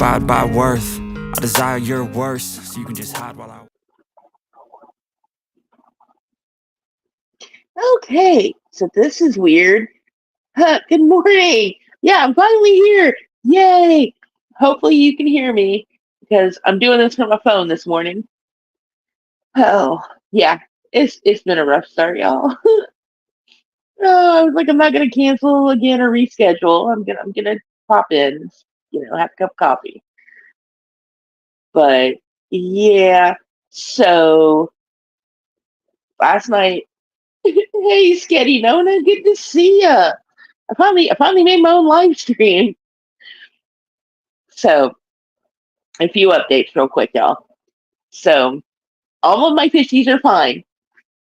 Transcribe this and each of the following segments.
classified by worth. I desire your worst, so you can just hide while I... Okay, so this is weird. Good morning. Yeah, I'm finally here. Yay! Hopefully you can hear me because I'm doing this from my phone this morning. Oh, yeah, it's been a rough start, y'all. Oh, I was like, I'm not gonna cancel again or reschedule. I'm gonna pop in, have a cup of coffee. But yeah, so last night, hey, Sketty Nona, good to see ya. I finally made my own live stream. So a few updates real quick, y'all. So all of my fishies are fine.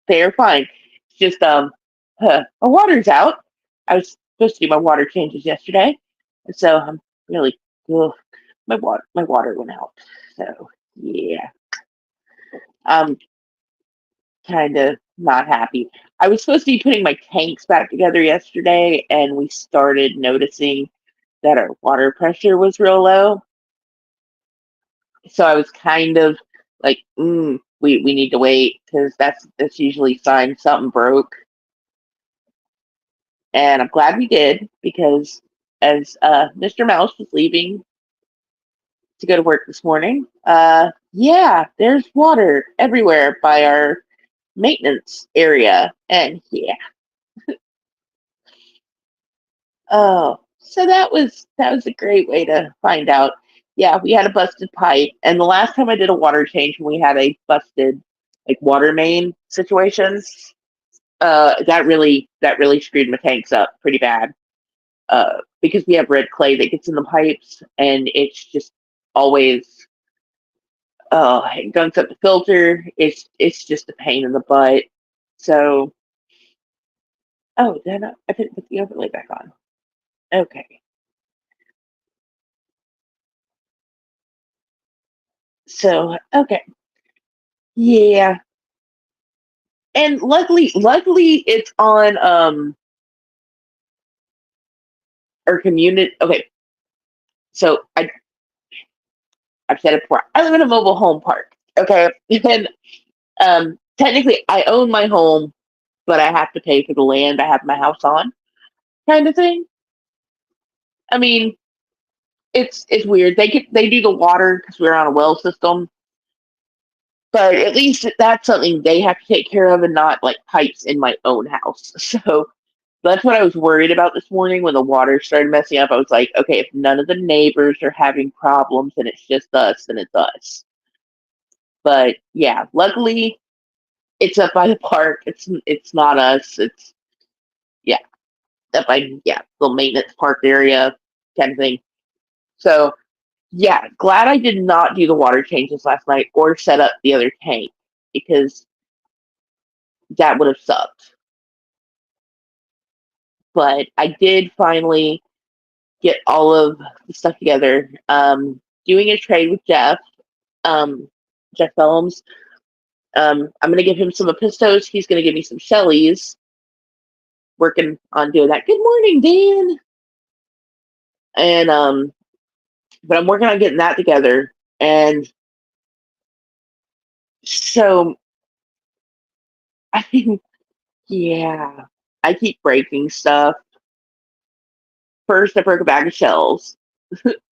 They are fine. It's just my water's out. I was supposed to do my water changes yesterday, and so I'm really ugh, my water went out. So yeah, I'm kind of not happy. I was supposed to be putting my tanks back together yesterday, and we started noticing that our water pressure was real low. So I was kind of like, we need to wait because that's usually a sign something broke. And I'm glad we did because as Mr. Mouse was leaving to go to work this morning, yeah, there's water everywhere by our maintenance area, and yeah, oh, so that was a great way to find out. Yeah, we had a busted pipe, and the last time I did a water change, when we had a busted like water main situation, that really screwed my tanks up pretty bad. Because we have red clay that gets in the pipes, and it's just always it gunks up the filter. It's just a pain in the butt. So, oh, then I didn't put the overlay back on. Okay, so okay, yeah, and luckily it's on our community. Okay, so I've said it before. I live in a mobile home park. Okay, and technically I own my home, but I have to pay for the land I have my house on, kind of thing. I mean, it's weird. They do the water because we're on a well system, but at least that's something they have to take care of and not like pipes in my own house. So that's what I was worried about this morning when the water started messing up. I was like, okay, if none of the neighbors are having problems and it's just us, then it's us. But yeah, luckily it's up by the park. It's not us. It's yeah, up by the maintenance park area kind of thing. So yeah, glad I did not do the water changes last night or set up the other tank because that would have sucked. But I did finally get all of the stuff together. Doing a trade with um, Jeff Helms. I'm going to give him some Apistos. He's going to give me some Shellys. Working on doing that. Good morning, Dan. And but I'm working on getting that together. And so I think, yeah, I keep breaking stuff. First, I broke a bag of shells.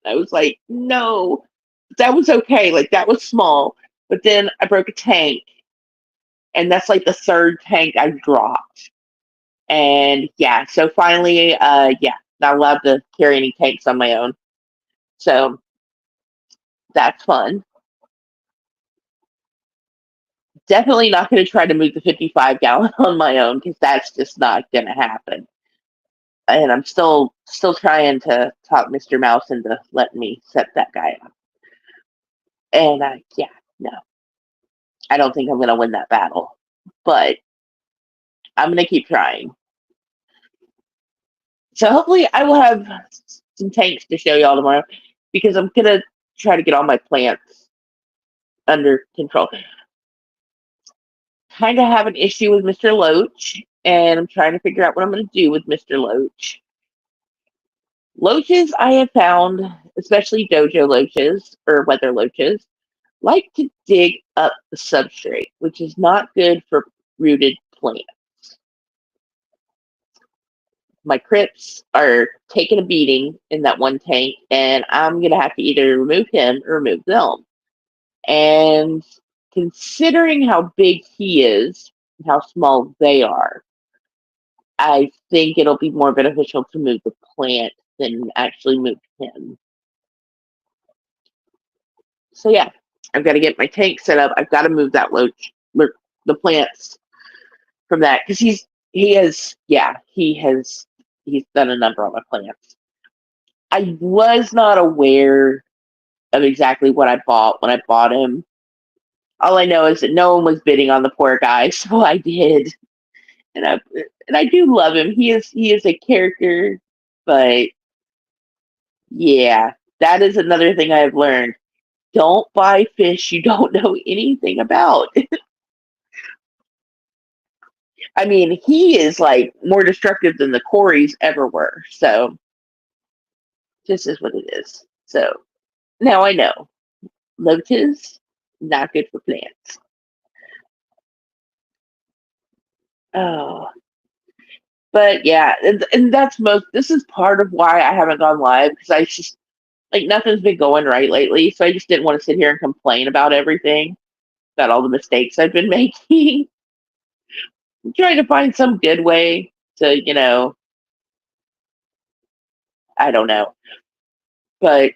I was like, no, that was okay. Like, that was small. But then I broke a tank, and that's like the third tank I dropped. And yeah, so finally, not allowed to carry any tanks on my own. So that's fun. Definitely not going to try to move the 55-gallon on my own because that's just not going to happen. And I'm still trying to talk Mr. Mouse into letting me set that guy up. And yeah, no, I don't think I'm going to win that battle, but I'm going to keep trying. So hopefully I will have some tanks to show y'all tomorrow because I'm going to try to get all my plants under control. Kind of have an issue with Mr. Loach, and I'm trying to figure out what I'm going to do with Mr. Loach. Loaches I have found, especially dojo loaches or weather loaches, like to dig up the substrate, which is not good for rooted plants. My crips are taking a beating in that one tank, and I'm gonna have to either remove him or remove them. And considering how big he is and how small they are, I think it'll be more beneficial to move the plant than actually move him. So yeah, I've got to get my tank set up. I've got to move that the plants from that because he's done a number on my plants. I was not aware of exactly what I bought when I bought him. All I know is that no one was bidding on the poor guy, so I did, and I do love him. He is a character, but yeah, that is another thing I've learned. Don't buy fish you don't know anything about. I mean, he is like more destructive than the Corys ever were. So this is what it is. So now I know. Loaches, not good for plants. Oh, but yeah, and that's this is part of why I haven't gone live because I just like nothing's been going right lately. So I just didn't want to sit here and complain about everything, about all the mistakes I've been making. I'm trying to find some good way to, I don't know. But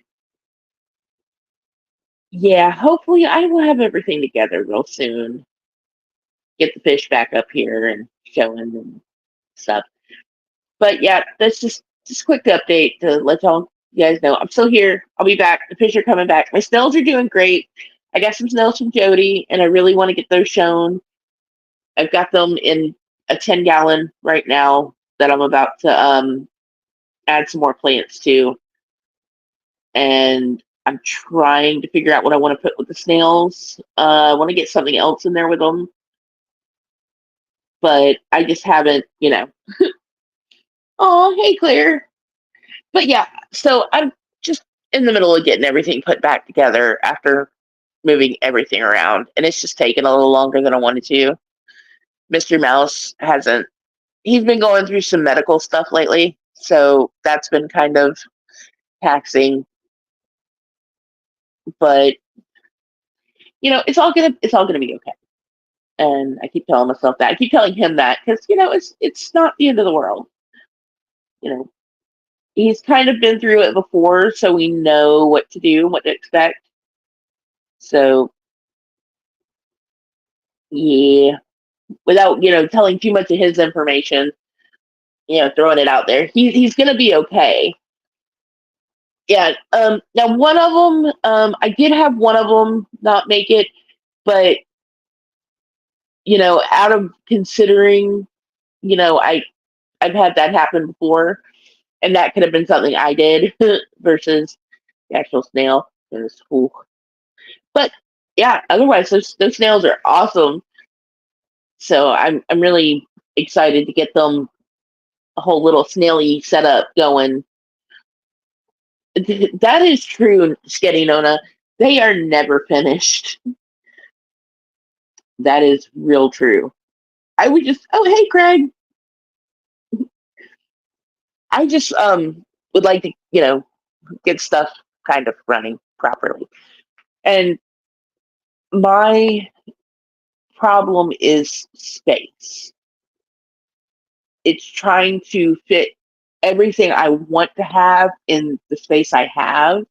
yeah, hopefully I will have everything together real soon. Get the fish back up here and showing and stuff. But yeah, that's just a quick update to let you guys know. I'm still here. I'll be back. The fish are coming back. My snails are doing great. I got some snails from Jody, and I really want to get those shown. I've got them in a 10-gallon right now that I'm about to add some more plants to. And I'm trying to figure out what I want to put with the snails. I want to get something else in there with them, but I just haven't, Oh, hey, Claire. But yeah, so I'm just in the middle of getting everything put back together after moving everything around, and it's just taken a little longer than I wanted to. Mr. Mouse hasn't, he's been going through some medical stuff lately, so that's been kind of taxing, but it's all gonna be okay. And I keep telling myself that. I keep telling him that because it's not the end of the world. You know, he's kind of been through it before, so we know what to do and what to expect. So yeah, without telling too much of his information, throwing it out there, he's gonna be okay. Yeah. Now one of them, I did have one of them not make it, but out of considering, I've had that happen before, and that could have been something I did versus the actual snail. Ooh. But yeah, otherwise those snails are awesome. So I'm really excited to get them a whole little snaily setup going. That is true, Sketty Nona. They are never finished. That is real true. I would just hey Craig. I just would like to, get stuff kind of running properly. And my problem is space. It's trying to fit everything I want to have in the space I have.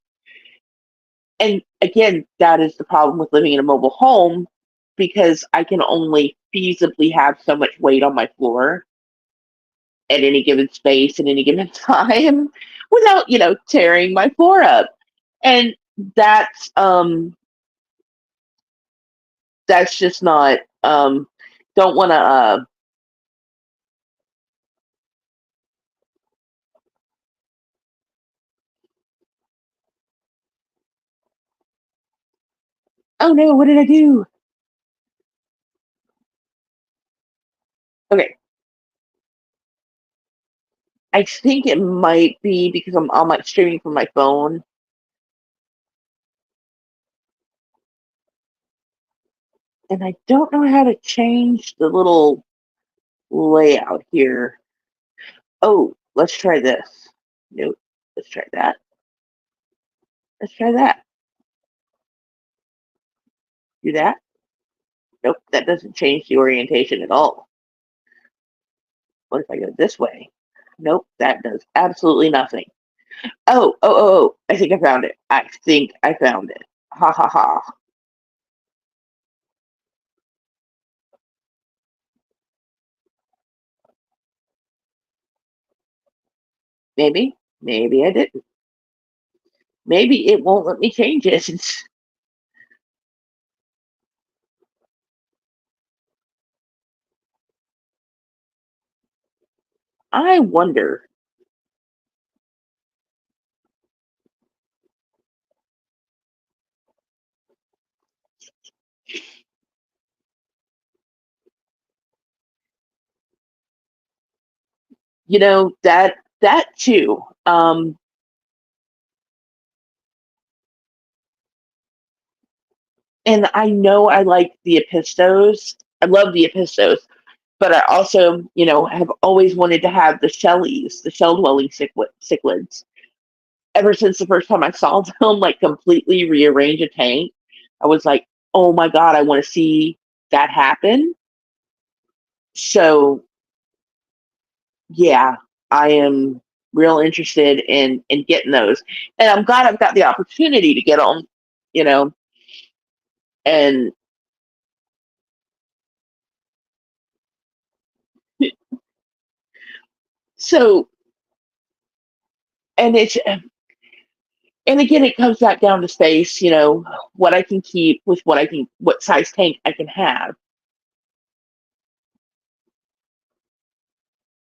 And again, that is the problem with living in a mobile home because I can only feasibly have so much weight on my floor at any given space at any given time without, tearing my floor up. And that's just not don't want to oh no, what did I do? Okay. I think it might be because I'm on my streaming from my phone, and I don't know how to change the little layout here. Oh, let's try this. Nope. Let's try that. Let's try that. Do that. Nope, that doesn't change the orientation at all. What if I go this way? Nope, that does absolutely nothing. Oh, I think I found it. I think I found it. Ha ha ha. Maybe. Maybe I didn't. Maybe it won't let me change it. I wonder. That too. And I know I like the Epistos. I love the Epistos, but I also, have always wanted to have the Shellies, the shell dwelling cichlids. Ever since the first time I saw them, like completely rearrange a tank, I was like, oh my god, I want to see that happen. So yeah, I am real interested in getting those, and I'm glad I've got the opportunity to get them. You know, and so and it's and again, it comes back down to space. What I can keep with what size tank I can have,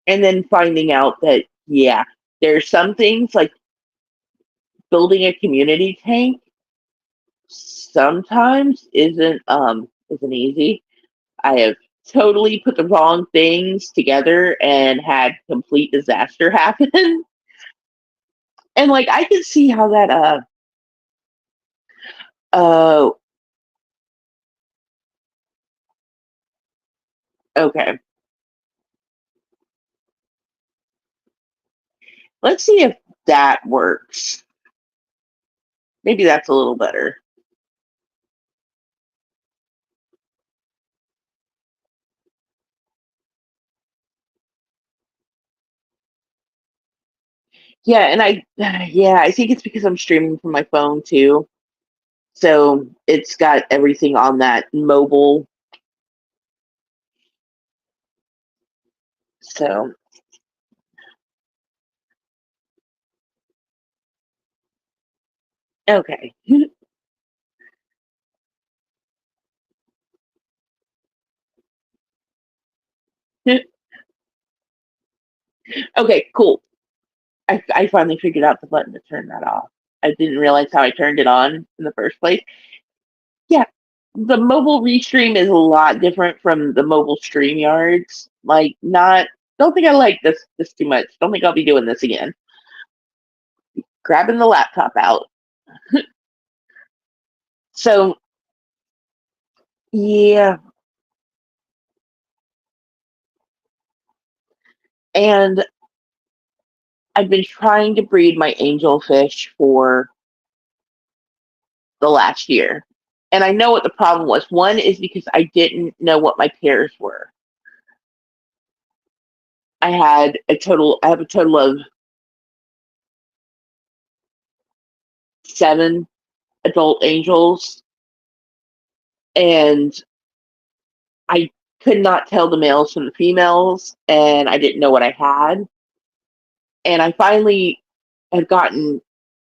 and then finding out that yeah, there's some things like building a community tank sometimes isn't easy. I have totally put the wrong things together and had complete disaster happen. And like I can see how that uh okay. Let's see if that works. Maybe that's a little better. Yeah, and I think it's because I'm streaming from my phone too. So it's got everything on that mobile. So okay. Okay, cool. I finally figured out the button to turn that off. I didn't realize how I turned it on in the first place. Yeah, the mobile restream is a lot different from the mobile stream yards. Like, not. Don't think I like this too much. Don't think I'll be doing this again. Grabbing the laptop out. So yeah, and I've been trying to breed my angelfish for the last year. And I know what the problem was. One is because I didn't know what my pairs were. I have a total of 7 adult angels, and I could not tell the males from the females, and I didn't know what I had. And I finally had gotten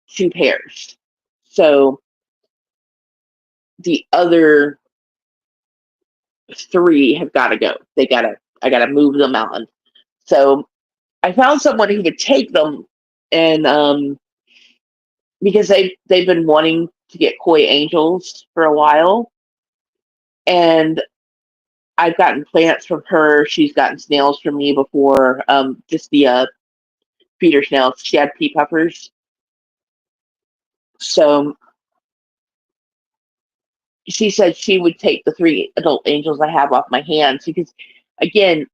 2 pairs. So the other 3 have got to go. I got to move them on. So I found someone who could take them, and because they've been wanting to get koi angels for a while, and I've gotten plants from her. She's gotten snails from me before, just via feed her snails. She had pea puffers. So she said she would take the 3 adult angels I have off my hands because, again,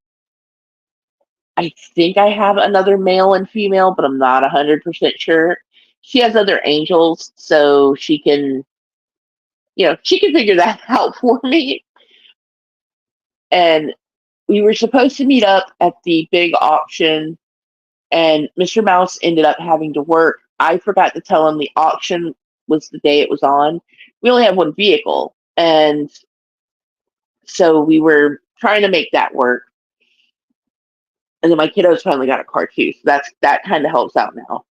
I think I have another male and female, but I'm not 100% sure. She has other angels, so she can figure that out for me. And we were supposed to meet up at the big auction, and Mr. Mouse ended up having to work. I forgot to tell him the auction was the day it was on. We only have one vehicle, and so we were trying to make that work. And then my kiddos finally got a car too, so that kind of helps out now.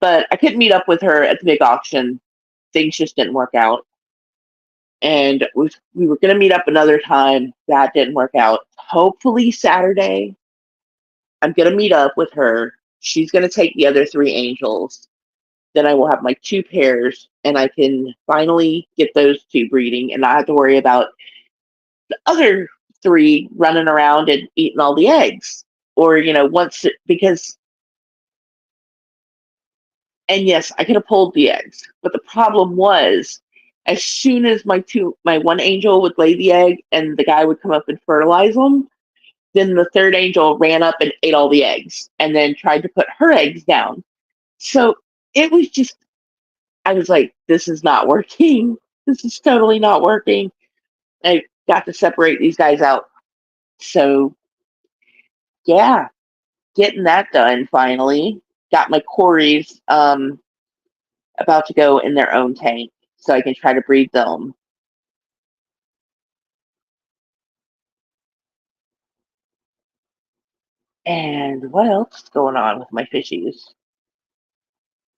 But I couldn't meet up with her at the big auction. Things just didn't work out. And we were going to meet up another time. That didn't work out. Hopefully Saturday, I'm going to meet up with her. She's going to take the other 3 angels. Then I will have my 2 pairs, and I can finally get those 2 breeding and not have to worry about the other 3 running around and eating all the eggs. Or, because, and yes, I could have pulled the eggs, but the problem was, as soon as my one angel would lay the egg and the guy would come up and fertilize them, then the 3rd angel ran up and ate all the eggs and then tried to put her eggs down. So it was just, I was like, this is not working. This is totally not working. I got to separate these guys out. So yeah, getting that done finally. Got my Corys about to go in their own tank so I can try to breed them. And what else is going on with my fishies?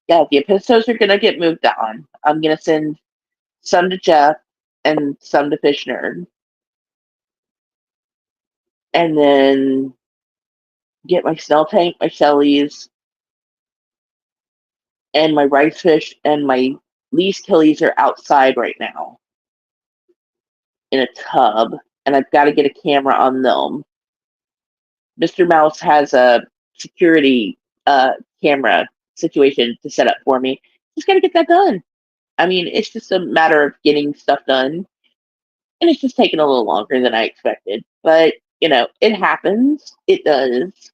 Yeah, the epistos are gonna get moved on. I'm gonna send some to Jeff and some to Fish Nerd. And then get my snail tank, my shellies, and my rice fish and my least killies are outside right now in a tub, and I've got to get a camera on them. Mr. Mouse has a security camera situation to set up for me. Just got to get that done. I mean, it's just a matter of getting stuff done, and it's just taking a little longer than I expected. But, it happens. It does.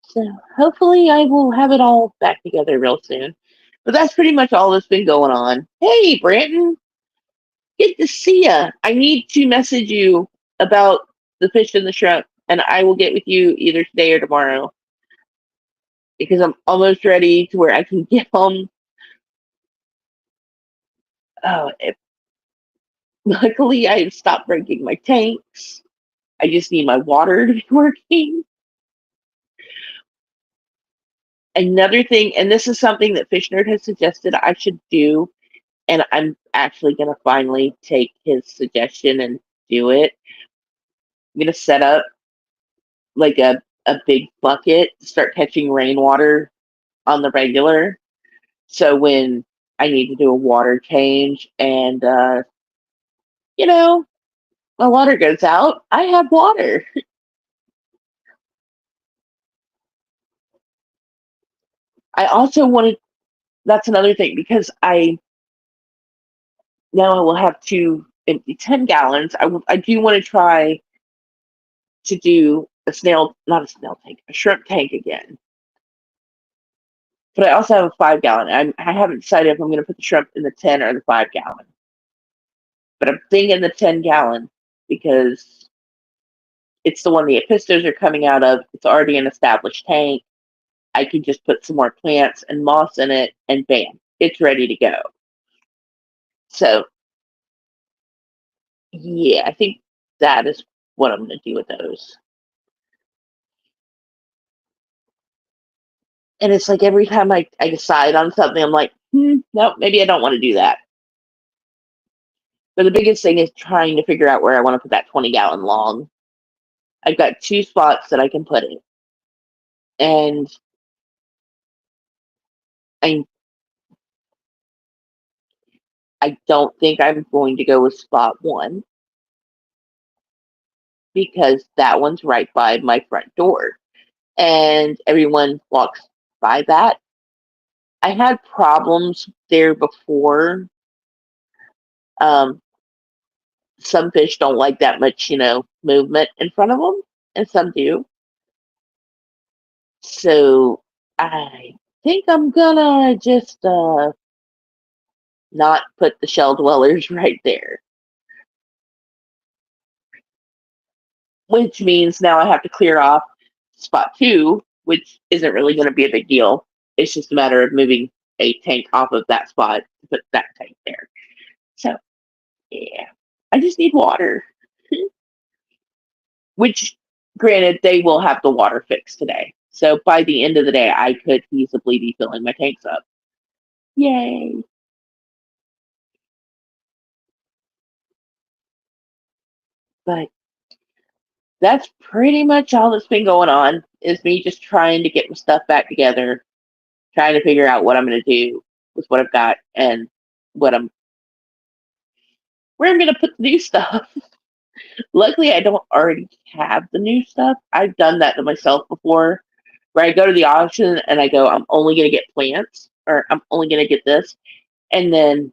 So hopefully I will have it all back together real soon. But that's pretty much all that's been going on. Hey, Brandon, good to see ya. I need to message you about the fish and the shrimp, and I will get with you either today or tomorrow because I'm almost ready to where I can get them. Oh, luckily I have stopped breaking my tanks. I just need my water to be working. Another thing, and this is something that Fish Nerd has suggested I should do, and I'm actually going to finally take his suggestion and do it. I'm going to set up like a big bucket to start catching rainwater on the regular. So when I need to do a water change and, you know, my water goes out, I have water. I also wanted, that's another thing, because now I will have 2 empty 10 gallons. I do want to try to do not a snail tank, a shrimp tank again. But I also have a 5 gallon. I haven't decided if I'm going to put the shrimp in the 10 or the 5 gallon. But I'm thinking the 10 gallon because it's the one the epistos are coming out of. It's already an established tank. I can just put some more plants and moss in it, and bam, it's ready to go. So, yeah, I think that is what I'm going to do with those. And it's like every time I decide on something, I'm like, no, maybe I don't want to do that. But the biggest thing is trying to figure out where I want to put that 20-gallon long. I've got 2 spots that I can put it. And I I don't think I'm going to go with spot 1 because that one's right by my front door. and everyone walks by that. I had problems there before. Um, some fish don't like that much, movement in front of them, and some do. So I think I'm gonna just not put the shell dwellers right there, which means now I have to clear off spot two, which isn't really going to be a big deal. It's just a matter of moving a tank off of that spot to put that tank there. So yeah, I just need water, which granted they will have the water fixed today. So by the end of the day, I could feasibly be filling my tanks up. Yay! But that's pretty much all that's been going on. Is me just trying to get my stuff back together, trying to figure out what I'm going to do with what I've got and what I'm where I'm going to put the new stuff. Luckily, I don't already have the new stuff. I've done that to myself before, where I go to the auction and I go, I'm only going to get plants, or I'm only going to get this, and then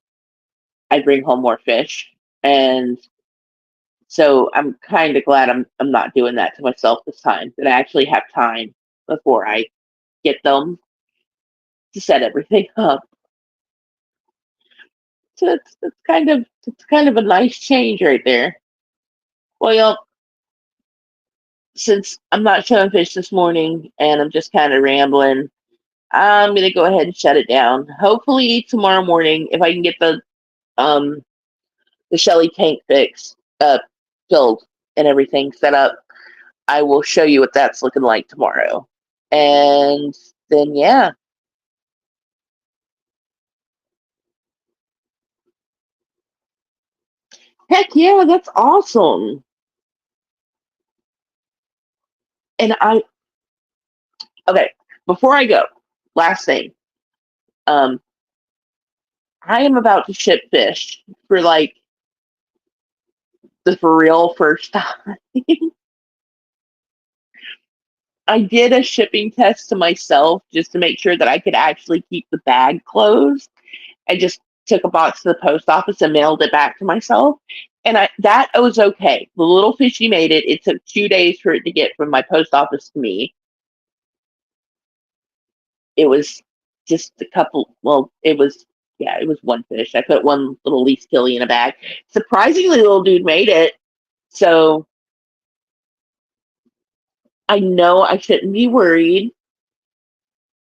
I bring home more fish. And so I'm kind of glad I'm not doing that to myself this time. That I actually have time before I get them to set everything up. So it's kind of a nice change right there. Well, since I'm not showing fish this morning and I'm just kind of rambling, I'm gonna go ahead and shut it down. Hopefully tomorrow morning, if I can get the Shelly tank fixed, filled and everything set up, I will show you what that's looking like tomorrow. And then yeah, heck yeah, that's awesome. And okay, before I go, last thing, um, I am about to ship fish for like the for real first time. I did a shipping test to myself just to make sure that I could actually keep the bag closed. I just took a box to the post office and mailed it back to myself. And that was okay. The little fishy made it. It took 2 days for it to get from my post office to me. It was just a couple, well, it was one fish. I put one little leaf killie in a bag. Surprisingly, the little dude made it. So I know I shouldn't be worried,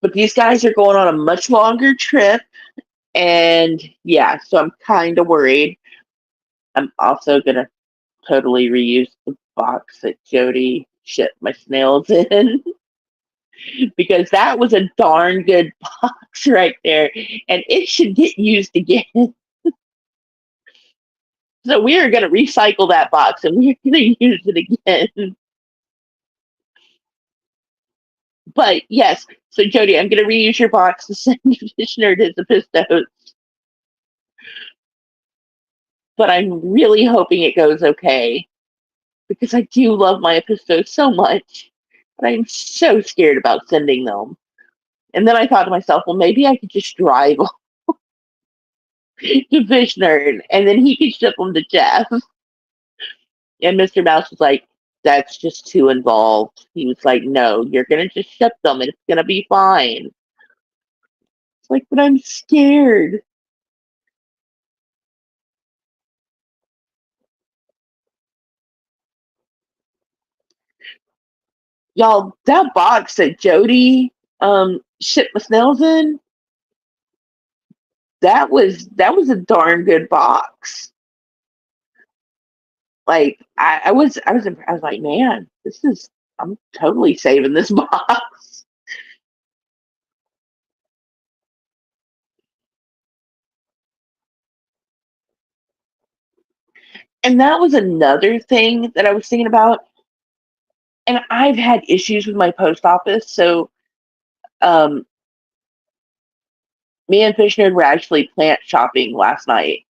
but these guys are going on a much longer trip. And yeah, so I'm kind of worried. I'm also going to totally reuse the box that Jody shipped my snails in because that was a darn good box right there. And it should get used again. So we are going to recycle that box and we're going to use it again. But yes, so Jody, I'm going to reuse your box to send Fish Nerd his episode. But I'm really hoping it goes okay because I do love my episodes so much. But I'm so scared about sending them. And then I thought to myself, well, maybe I could just drive to Fish Nerd and then he could ship them to Jeff. And Mr. Mouse was like, that's just too involved. He was like, no, you're going to just ship them and it's going to be fine. It's like, but I'm scared. Y'all, that box that Jody shipped my snails in, that was a darn good box. Like I was like, man, I'm totally saving this box. And that was another thing that I was thinking about. And I've had issues with my post office, so um, me and Fish Nerd were actually plant shopping last night,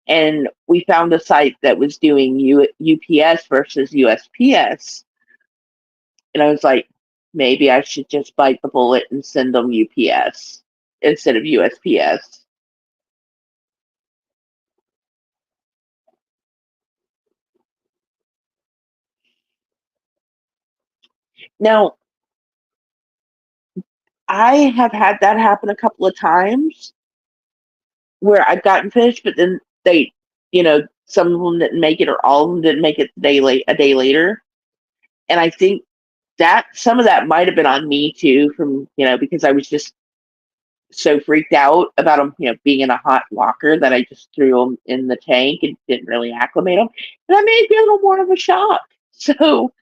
and we found a site that was doing UPS versus USPS, and I was like, maybe I should just bite the bullet and send them UPS instead of USPS. Now, I have had that happen a couple of times where I've gotten fish, but then they, some of them didn't make it, or all of them didn't make it a day later. And I think that some of that might have been on me too, from because I was just so freaked out about them, being in a hot locker, that I just threw them in the tank and didn't really acclimate them, and that may be a little more of a shock. So,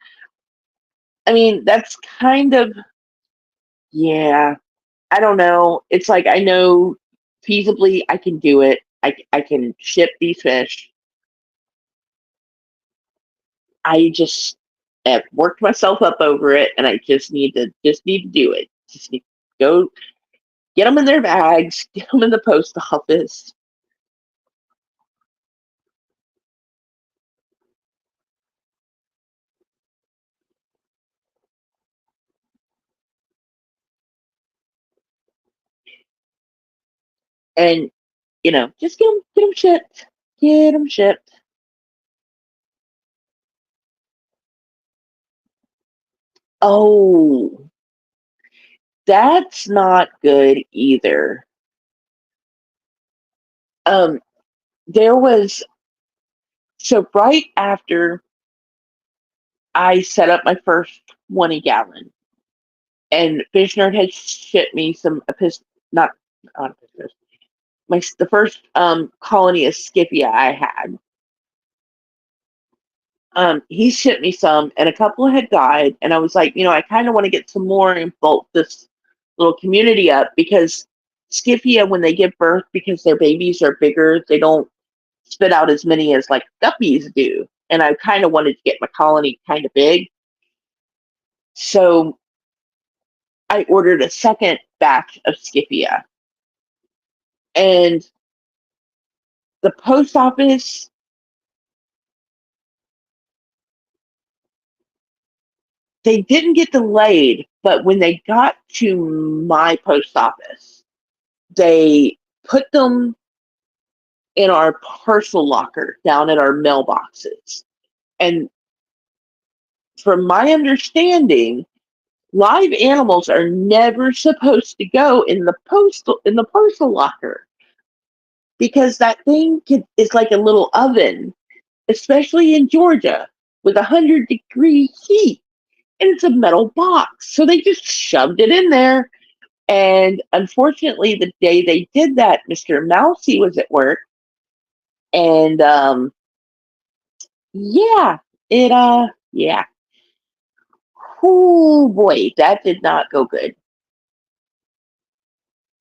I mean, that's kind of, yeah. I don't know. It's like I know feasibly I can do it. I can ship these fish. I just have worked myself up over it, and I just need to do it. Just need to go get them in their bags, get them in the post office. And just get them shipped. Get them shipped. Oh, that's not good either. Um, there was right after I set up my first 20-gallon, and Fish Nerd had shipped me some not the first colony of Scipia I had. He shipped me some, and a couple had died, and I was like, I kind of want to get some more and bulk this little community up, because Scipia, when they give birth, because their babies are bigger, they don't spit out as many as like guppies do, and I kind of wanted to get my colony kind of big, so I ordered a second batch of Scipia, and the post office, they didn't get delayed, but when they got to my post office, they put them in our parcel locker down at our mailboxes. And from my understanding, live animals are never supposed to go in the parcel locker, because that is like a little oven, especially in Georgia with 100-degree heat, and it's a metal box. So they just shoved it in there. And unfortunately, the day they did that, Mr. Mousy was at work, and yeah, yeah. Oh boy, that did not go good.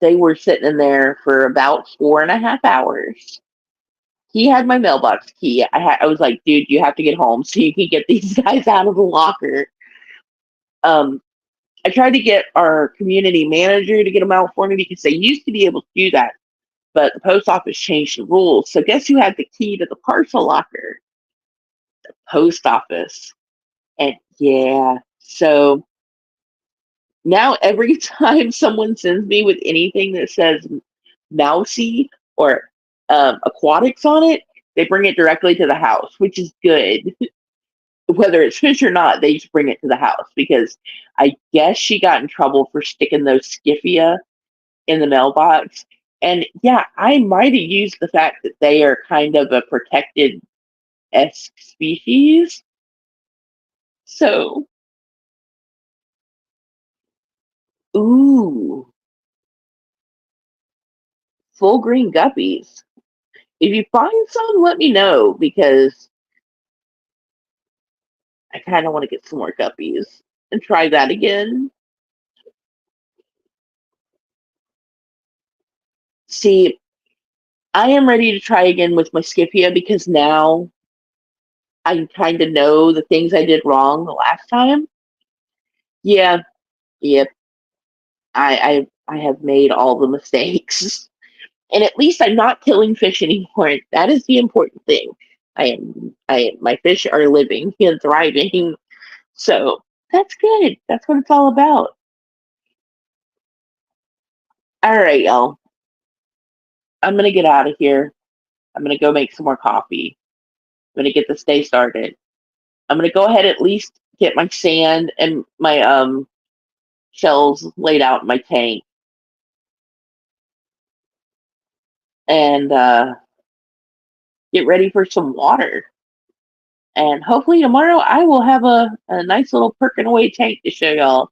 They were sitting in there for about 4.5 hours. He had my mailbox key. I was like, dude, you have to get home so you can get these guys out of the locker. Um, I tried to get our community manager to get them out for me, because they used to be able to do that, but the post office changed the rules. So guess who had the key to the parcel locker? Post office. And yeah, so now every time someone sends me with anything that says mousy or aquatics on it, they bring it directly to the house, which is good. Whether it's fish or not, they just bring it to the house, because I guess she got in trouble for sticking those Skiffia in the mailbox. And yeah, I might have used the fact that they are kind of a protected esque species. So, ooh, full green guppies. If you find some, let me know, because I kind of want to get some more guppies and try that again. See, I am ready to try again with my Skiffia, because now I kind of know the things I did wrong the last time. Yeah, yep. I have made all the mistakes, and at least I'm not killing fish anymore. That is the important thing. My fish are living and thriving. So That's good. That's what it's all about. All right, y'all. I'm gonna get out of here. I'm gonna go make some more coffee. I'm gonna get this day started. I'm gonna go ahead at least get my sand and my shells laid out in my tank, and get ready for some water. And hopefully tomorrow I will have a nice little perking away tank to show y'all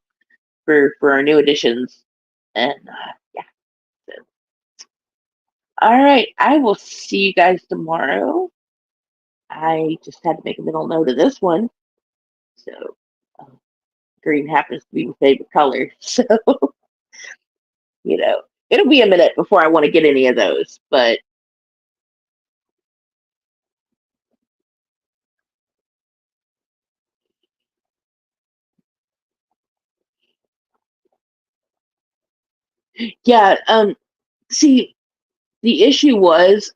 for our new additions. And yeah. So, all right. I will see you guys tomorrow. I just had to make a mental note of this one. So uh, green happens to be my favorite color. So, it'll be a minute before I want to get any of those. But yeah, see, the issue was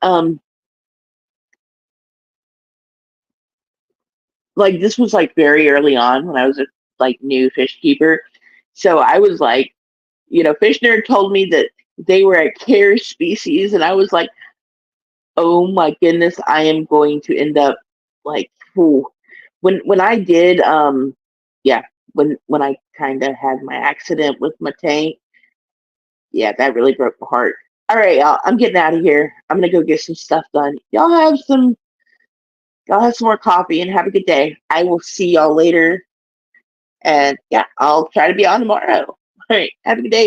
like this was like very early on when I was a like new fish keeper. So I was like, Fish Nerd told me that they were a care species, and I was like, oh my goodness, I am going to end up like, ooh. When I did, yeah, when I kind of had my accident with my tank, yeah, that really broke my heart. All right, y'all, I'm getting out of here. I'm gonna go get some stuff done. Y'all have some more coffee and have a good day. I will see y'all later. And yeah, I'll try to be on tomorrow. All right, have a good day.